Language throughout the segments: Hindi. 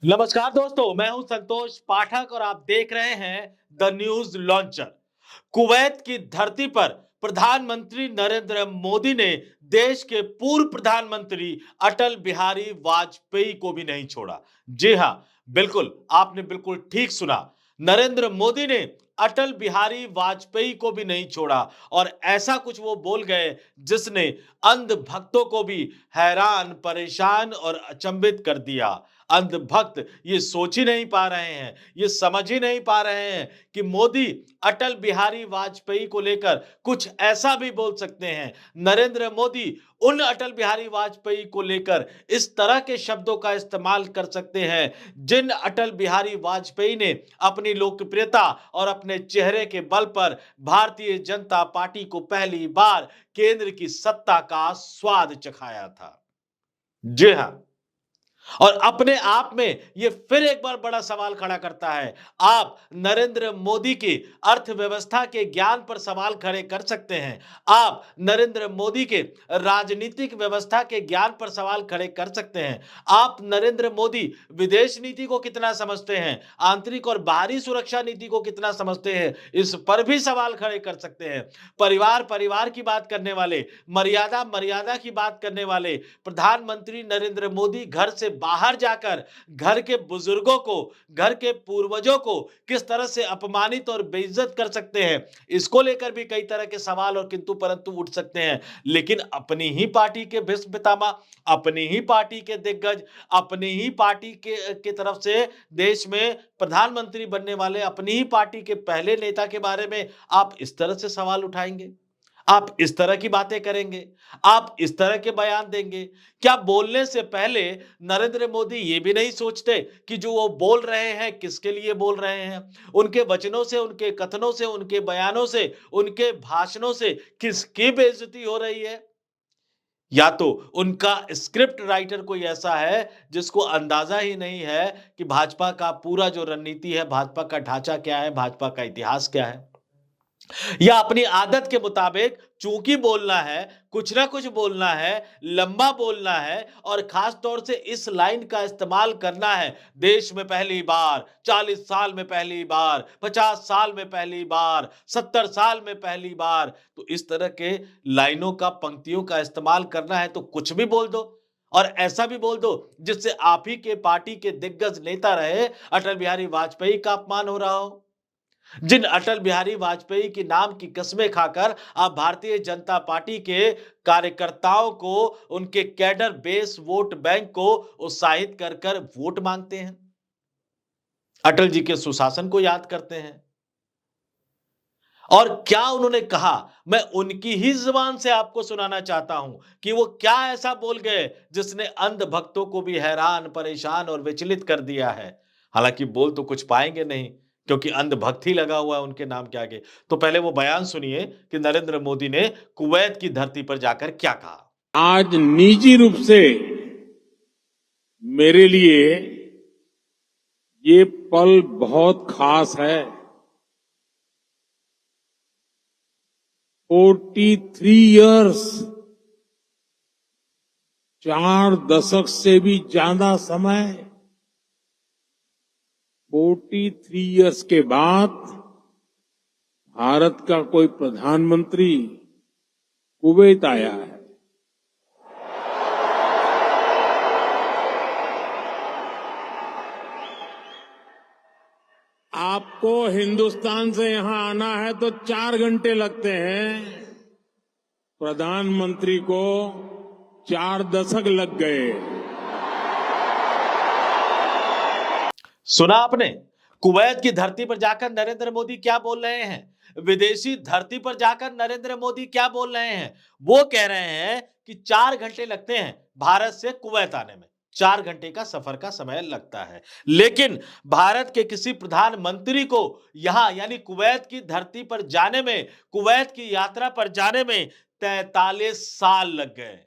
नमस्कार दोस्तों, मैं हूं संतोष पाठक और आप देख रहे हैं द न्यूज लॉन्चर। कुवैत की धरती पर प्रधानमंत्री नरेंद्र मोदी ने देश के पूर्व प्रधानमंत्री अटल बिहारी वाजपेयी को भी नहीं छोड़ा। जी हां, बिल्कुल, आपने बिल्कुल ठीक सुना। नरेंद्र मोदी ने अटल बिहारी वाजपेयी को भी नहीं छोड़ा और ऐसा कुछ वो बोल गए जिसने अंध भक्तों को भी हैरान, परेशान और अचंभित कर दिया। अंध भक्त ये सोच ही नहीं पा रहे हैं, ये समझ ही नहीं पा रहे हैं कि मोदी अटल बिहारी वाजपेयी को लेकर कुछ ऐसा भी बोल सकते हैं। नरेंद्र मोदी उन अटल बिहारी वाजपेयी को लेकर इस तरह के शब्दों का इस्तेमाल कर सकते हैं जिन अटल बिहारी वाजपेयी ने अपनी लोकप्रियता और अपने चेहरे के बल पर भारतीय जनता पार्टी को पहली बार केंद्र की सत्ता का स्वाद चखाया था। जी हां, और अपने आप में ये फिर एक बार बड़ा सवाल खड़ा करता है। आप नरेंद्र मोदी की अर्थव्यवस्था के ज्ञान पर सवाल खड़े कर सकते हैं। आप नरेंद्र मोदी के राजनीतिक व्यवस्था के ज्ञान पर सवाल खड़े कर सकते हैं। आप नरेंद्र मोदी विदेश नीति को कितना समझते हैं, आंतरिक और बाहरी सुरक्षा नीति को कितना समझते हैं, इस पर भी सवाल खड़े कर सकते हैं। परिवार परिवार की बात करने वाले, मर्यादा मर्यादा की बात करने वाले प्रधानमंत्री नरेंद्र मोदी घर से बाहर जाकर घर के बुजुर्गों को, घर के पूर्वजों को किस तरह से अपमानित और बेइज्जत कर सकते हैं, इसको लेकर भी कई तरह के सवाल और किंतु परंतु उठ सकते हैं। लेकिन अपनी ही पार्टी के भीष्म पितामह, अपनी ही पार्टी के दिग्गज, अपनी ही पार्टी के तरफ से देश में प्रधानमंत्री बनने वाले अपनी ही पार्टी के पहले नेता के बारे में आप इस तरह से सवाल उठाएंगे? आप इस तरह की बातें करेंगे? आप इस तरह के बयान देंगे? क्या बोलने से पहले नरेंद्र मोदी ये भी नहीं सोचते कि जो वो बोल रहे हैं, किसके लिए बोल रहे हैं? उनके वचनों से, उनके कथनों से, उनके बयानों से, उनके भाषणों से किसकी बेइज्जती हो रही है? या तो उनका स्क्रिप्ट राइटर कोई ऐसा है जिसको अंदाजा ही नहीं है कि भाजपा का पूरा जो रणनीति है, भाजपा का ढांचा क्या है, भाजपा का इतिहास क्या है? या अपनी आदत के मुताबिक चूंकि बोलना है, कुछ ना कुछ बोलना है, लंबा बोलना है और खास तौर से इस लाइन का इस्तेमाल करना है, देश में पहली बार, 40 साल में पहली बार, 50 साल में पहली बार, 70 साल में पहली बार। तो इस तरह के लाइनों का, पंक्तियों का इस्तेमाल करना है तो कुछ भी बोल दो और ऐसा भी बोल दो जिससे आप ही के पार्टी के दिग्गज नेता रहे अटल बिहारी वाजपेयी का अपमान हो रहा हो। जिन अटल बिहारी वाजपेयी के नाम की कस्में खाकर आप भारतीय जनता पार्टी के कार्यकर्ताओं को, उनके कैडर बेस वोट बैंक को उत्साहित कर कर वोट मांगते हैं, अटल जी के सुशासन को याद करते हैं। और क्या उन्होंने कहा, मैं उनकी ही जुबान से आपको सुनाना चाहता हूं कि वो क्या ऐसा बोल गए जिसने अंध भक्तों को भी हैरान, परेशान और विचलित कर दिया है। हालांकि बोल तो कुछ पाएंगे नहीं क्योंकि अंध भक्त ही लगा हुआ है उनके नाम के आगे। तो पहले वो बयान सुनिए कि नरेंद्र मोदी ने कुवैत की धरती पर जाकर क्या कहा। आज निजी रूप से मेरे लिए ये पल बहुत खास है। 43 इयर्स, 4 दशक से भी ज्यादा समय, 43 इयर्स के बाद भारत का कोई प्रधानमंत्री कुवैत आया है। आपको हिंदुस्तान से यहां आना है तो 4 घंटे लगते हैं, प्रधानमंत्री को 4 दशक लग गए। सुना आपने? कुवैत की धरती पर जाकर नरेंद्र मोदी क्या बोल रहे हैं, विदेशी धरती पर जाकर नरेंद्र मोदी क्या बोल रहे हैं। वो कह रहे हैं कि 4 घंटे लगते हैं भारत से कुवैत आने में, 4 घंटे का सफर का समय लगता है। लेकिन भारत के किसी प्रधानमंत्री को यहां यानी कुवैत की धरती पर जाने में, कुवैत की यात्रा पर जाने में 43 साल लग गए।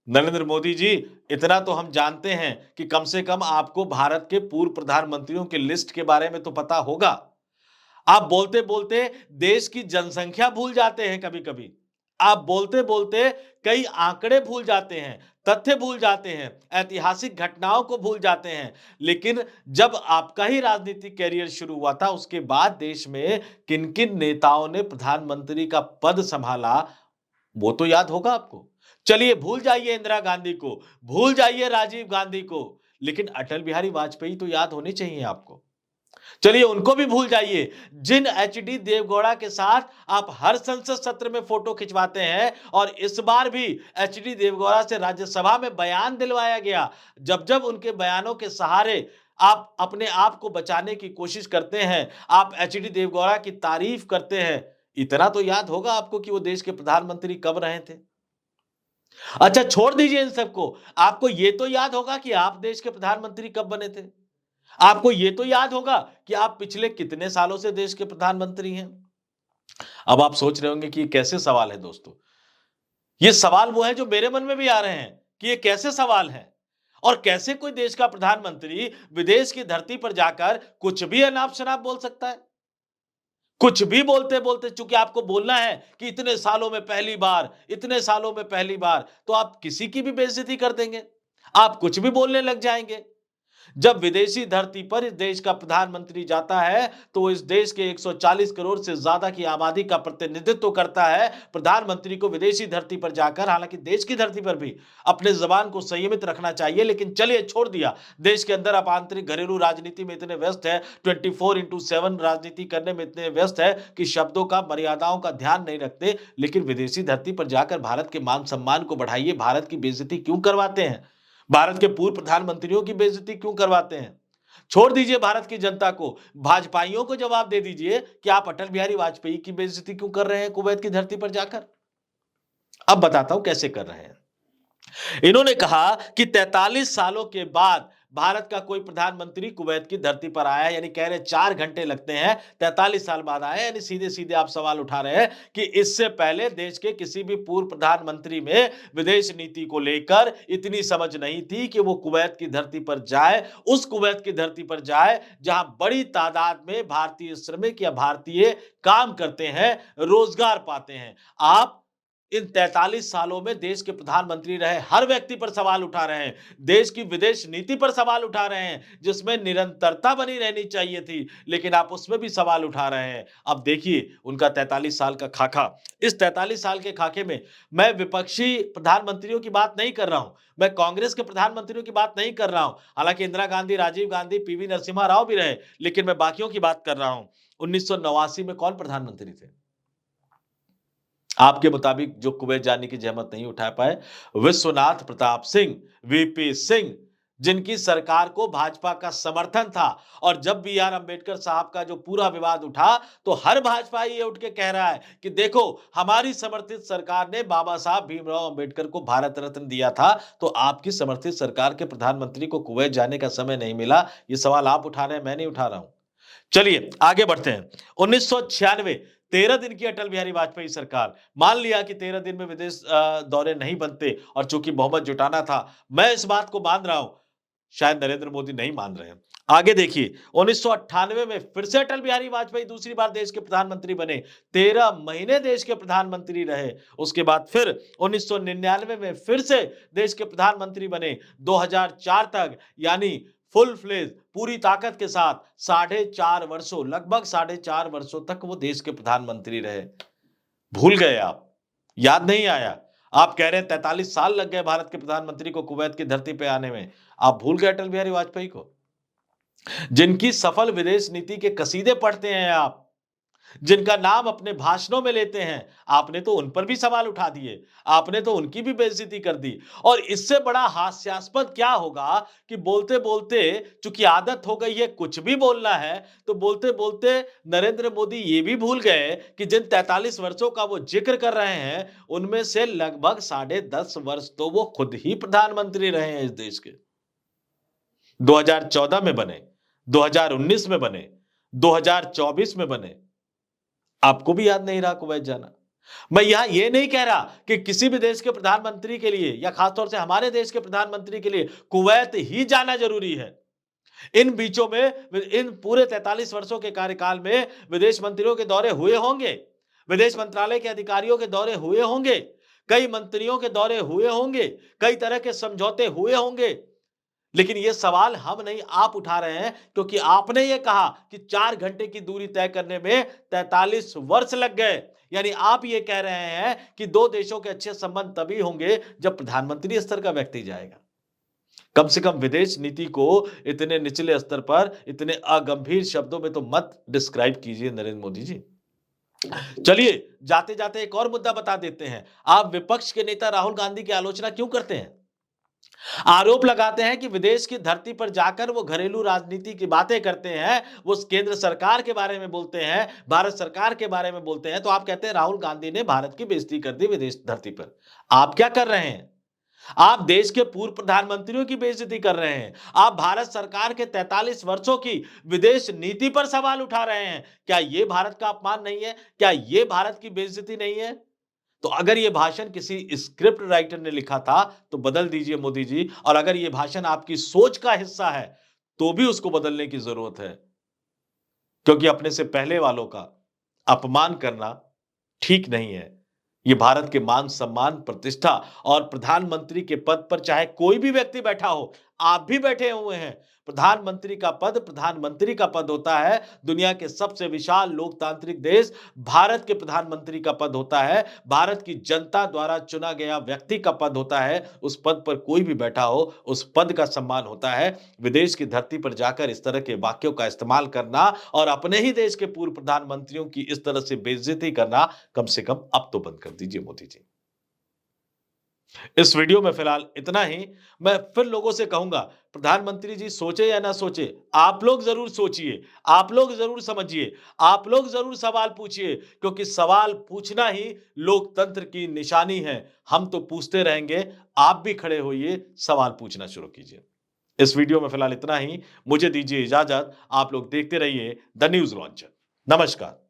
नरेंद्र मोदी जी, इतना तो हम जानते हैं कि कम से कम आपको भारत के पूर्व प्रधानमंत्रियों की लिस्ट के बारे में तो पता होगा। आप बोलते-बोलते देश की जनसंख्या भूल जाते हैं कभी-कभी। आप बोलते-बोलते कई आंकड़े भूल जाते हैं। तथ्य भूल जाते हैं, ऐतिहासिक घटनाओं को भूल जाते हैं। लेकिन जब आपका ही राजनीतिक कैरियर शुरू हुआ था, उसके बाद देश में किन-किन नेताओं ने प्रधानमंत्री का पद संभाला, वो तो याद होगा आपको। चलिए भूल जाइए इंदिरा गांधी को, भूल जाइए राजीव गांधी को, लेकिन अटल बिहारी वाजपेयी तो याद होने चाहिए आपको। चलिए उनको भी भूल जाइए, जिन एचडी देवगौड़ा के साथ आप हर संसद सत्र में फोटो खिंचवाते हैं, और इस बार भी एचडी देवगौड़ा से राज्यसभा में बयान दिलवाया गया। जब जब उनके बयानों के सहारे आप अपने आप को बचाने की कोशिश करते हैं, आप एचडी देवगौड़ा की तारीफ करते हैं, इतना तो याद होगा आपको कि वो देश के प्रधानमंत्री कब रहे थे। अच्छा छोड़ दीजिए इन सबको, आपको यह तो याद होगा कि आप देश के प्रधानमंत्री कब बने थे। आपको यह तो याद होगा कि आप पिछले कितने सालों से देश के प्रधानमंत्री हैं। अब आप सोच रहे होंगे कि ये कैसे सवाल है दोस्तों। ये सवाल वो है जो मेरे मन में भी आ रहे हैं कि ये कैसे सवाल है, और कैसे कोई देश का प्रधानमंत्री विदेश की धरती पर जाकर कुछ भी अनाप शनाप बोल सकता है। कुछ भी बोलते बोलते, चूंकि आपको बोलना है कि इतने सालों में पहली बार, इतने सालों में पहली बार, तो आप किसी की भी बेइज्जती कर देंगे, आप कुछ भी बोलने लग जाएंगे। जब विदेशी धरती पर इस देश का प्रधानमंत्री जाता है, तो वो इस देश के 140 करोड़ से ज्यादा की आबादी का प्रतिनिधित्व करता है। प्रधानमंत्री को विदेशी धरती पर जाकर, हालांकि देश की धरती पर भी अपने जबान को संयमित रखना चाहिए, लेकिन चलिए छोड़ दिया। देश के अंदर आप आंतरिक घरेलू राजनीति में इतने व्यस्त है, 24/7 राजनीति करने में इतने व्यस्त है कि शब्दों का, मर्यादाओं का ध्यान नहीं रखते। लेकिन विदेशी धरती पर जाकर भारत के मान सम्मान को बढ़ाइए, भारत की बेइज्जती क्यों करवाते हैं? भारत के पूर्व प्रधानमंत्रियों की बेइज्जती क्यों करवाते हैं? छोड़ दीजिए भारत की जनता को, भाजपाइयों को जवाब दे दीजिए कि आप अटल बिहारी वाजपेयी की बेइज्जती क्यों कर रहे हैं कुवैत की धरती पर जाकर। अब बताता हूं कैसे कर रहे हैं। इन्होंने कहा कि 43 सालों के बाद भारत का कोई प्रधानमंत्री कुवैत की धरती पर आया है, यानी कह रहे 4 घंटे लगते हैं, 43 साल बाद आए, यानी सीधे सीधे आप सवाल उठा रहे हैं कि इससे पहले देश के किसी भी पूर्व प्रधानमंत्री में विदेश नीति को लेकर इतनी समझ नहीं थी कि वो कुवैत की धरती पर जाए, उस कुवैत की धरती पर जाए जहां बड़ी तादाद में भारतीय श्रमिक या भारतीय काम करते हैं, रोजगार पाते हैं। आप इन 43 सालों में देश के प्रधानमंत्री रहे हर व्यक्ति पर सवाल उठा रहे हैं, देश की विदेश नीति पर सवाल उठा रहे हैं, जिसमें निरंतरता बनी रहनी चाहिए थी, लेकिन आप उसमें भी सवाल उठा रहे हैं। अब देखिए उनका 43 साल का खाका। इस 43 साल के खाके में मैं विपक्षी प्रधानमंत्रियों की बात नहीं कर रहा हूं, मैं कांग्रेस के प्रधानमंत्रियों की बात नहीं कर रहा हूं। हालांकि इंदिरा गांधी, राजीव गांधी, पीवी नरसिम्हा राव भी रहे, लेकिन मैं बाकियों की बात कर रहा हूं। 1989 में कौन प्रधानमंत्री थे आपके मुताबिक जो कुवैत जाने की जहमत नहीं उठा पाए? विश्वनाथ प्रताप सिंह, वीपी सिंह, जिनकी सरकार को भाजपा का समर्थन था। और जब बी आर अंबेडकर साहब का जो पूरा विवाद उठा, तो हर भाजपाई ये उठ के कह रहा है कि देखो हमारी समर्थित सरकार ने बाबा साहब भीमराव अंबेडकर को भारत रत्न दिया था, तो आपकी समर्थित सरकार के प्रधानमंत्री को कुवैत जाने का समय नहीं मिला। ये सवाल आप उठा रहे हैं, मैं नहीं उठा रहा हूं। चलिए आगे बढ़ते हैं। 1996, 13 दिन की अटल बिहारी वाजपेयी सरकार। मान लिया कि 13 दिन में विदेश दौरे नहीं बनते, और चूंकि बहुमत जुटाना था, मैं इस बात को मान रहा हूं, शायद नरेंद्र मोदी नहीं मान रहे हैं। आगे देखिए, 1998 में फिर से अटल बिहारी वाजपेयी दूसरी बार देश के प्रधानमंत्री बने, 13 महीने देश के प्रधानमंत्री रहे। उसके बाद फिर 1999 में फिर से देश के प्रधानमंत्री बने, 2004 तक, यानी फुल फ्लेज, पूरी ताकत के साथ 4.5 वर्षों, लगभग 4.5 वर्षों तक वो देश के प्रधानमंत्री रहे। भूल गए आप? याद नहीं आया? आप कह रहे हैं 43 साल लग गए भारत के प्रधानमंत्री को कुवैत की धरती पे आने में। आप भूल गए अटल बिहारी वाजपेयी को, जिनकी सफल विदेश नीति के कसीदे पढ़ते हैं आप, जिनका नाम अपने भाषणों में लेते हैं। आपने तो उन पर भी सवाल उठा दिए, आपने तो उनकी भी बेइज्जती कर दी। और इससे बड़ा हास्यास्पद क्या होगा कि बोलते बोलते, चूंकि आदत हो गई है कुछ भी बोलना है, तो बोलते बोलते नरेंद्र मोदी ये भी भूल गए कि जिन 43 वर्षों का वो जिक्र कर रहे हैं, उनमें से लगभग 10.5 वर्ष तो वो खुद ही प्रधानमंत्री रहे हैं इस देश के। 2014 में बने, 2019 में बने, 2024 में बने। आपको भी याद नहीं रहा कुवैत जाना? मैं यहां यह नहीं कह रहा कि किसी भी देश के प्रधानमंत्री के लिए, या खासतौर से हमारे देश के प्रधानमंत्री के लिए कुवैत ही जाना जरूरी है। इन बीचों में, इन पूरे 43 वर्षों के कार्यकाल में विदेश मंत्रियों के दौरे हुए होंगे, विदेश मंत्रालय के अधिकारियों के दौरे हुए होंगे, कई मंत्रियों के दौरे हुए होंगे, कई तरह के समझौते हुए होंगे, लेकिन ये सवाल हम नहीं आप उठा रहे हैं क्योंकि आपने ये कहा कि 4 घंटे की दूरी तय करने में 43 वर्ष लग गए। यानी आप ये कह रहे हैं कि दो देशों के अच्छे संबंध तभी होंगे जब प्रधानमंत्री स्तर का व्यक्ति जाएगा। कम से कम विदेश नीति को इतने निचले स्तर पर, इतने अगंभीर शब्दों में तो मत डिस्क्राइब कीजिए नरेंद्र मोदी जी। चलिए, जाते-जाते एक और मुद्दा बता देते हैं। आप विपक्ष के नेता राहुल गांधी की आलोचना क्यों करते हैं? आरोप लगाते हैं कि विदेश की धरती पर जाकर वो घरेलू राजनीति की बातें करते हैं, वो केंद्र सरकार के बारे में बोलते हैं, भारत सरकार के बारे में बोलते हैं, तो आप कहते हैं राहुल गांधी ने भारत की बेइज्जती कर दी विदेश धरती पर। आप क्या कर रहे हैं? आप देश के पूर्व प्रधानमंत्रियों की बेइज्जती कर रहे हैं। आप भारत सरकार के 43 वर्षों की विदेश नीति पर सवाल उठा रहे हैं। क्या ये भारत का अपमान नहीं है? क्या ये भारत की बेइज्जती नहीं है? तो अगर ये भाषण किसी स्क्रिप्ट राइटर ने लिखा था, तो बदल दीजिए मोदी जी, और अगर ये भाषण आपकी सोच का हिस्सा है, तो भी उसको बदलने की जरूरत है। क्योंकि अपने से पहले वालों का अपमान करना ठीक नहीं है। ये भारत के मान सम्मान, प्रतिष्ठा और प्रधानमंत्री के पद पर चाहे कोई भी व्यक्ति बैठा हो, आप भी बैठे हुए हैं। प्रधानमंत्री का पद होता है। दुनिया के सबसे विशाल लोकतांत्रिक देश भारत के प्रधानमंत्री का पद होता है। भारत की जनता द्वारा चुना गया व्यक्ति का पद होता है। उस पद पर कोई भी बैठा हो, उस पद का सम्मान होता है। विदेश की धरती पर जाकर इस तरह के वाक्यों का इस्तेमाल करना और अपने ही देश के पूर्व प्रधानमंत्रियों की इस तरह से बेइज्जती करना, कम से कम अब तो बंद कर दीजिए मोदी जी। इस वीडियो में फिलहाल इतना ही। मैं फिर लोगों से कहूंगा, प्रधानमंत्री जी सोचे या ना सोचे, आप लोग जरूर सोचिए, आप लोग जरूर समझिए, आप लोग जरूर सवाल पूछिए, क्योंकि सवाल पूछना ही लोकतंत्र की निशानी है। हम तो पूछते रहेंगे, आप भी खड़े होइए, सवाल पूछना शुरू कीजिए। इस वीडियो में फिलहाल इतना ही। मुझे दीजिए इजाजत। आप लोग देखते रहिए द न्यूज लॉन्चर। नमस्कार।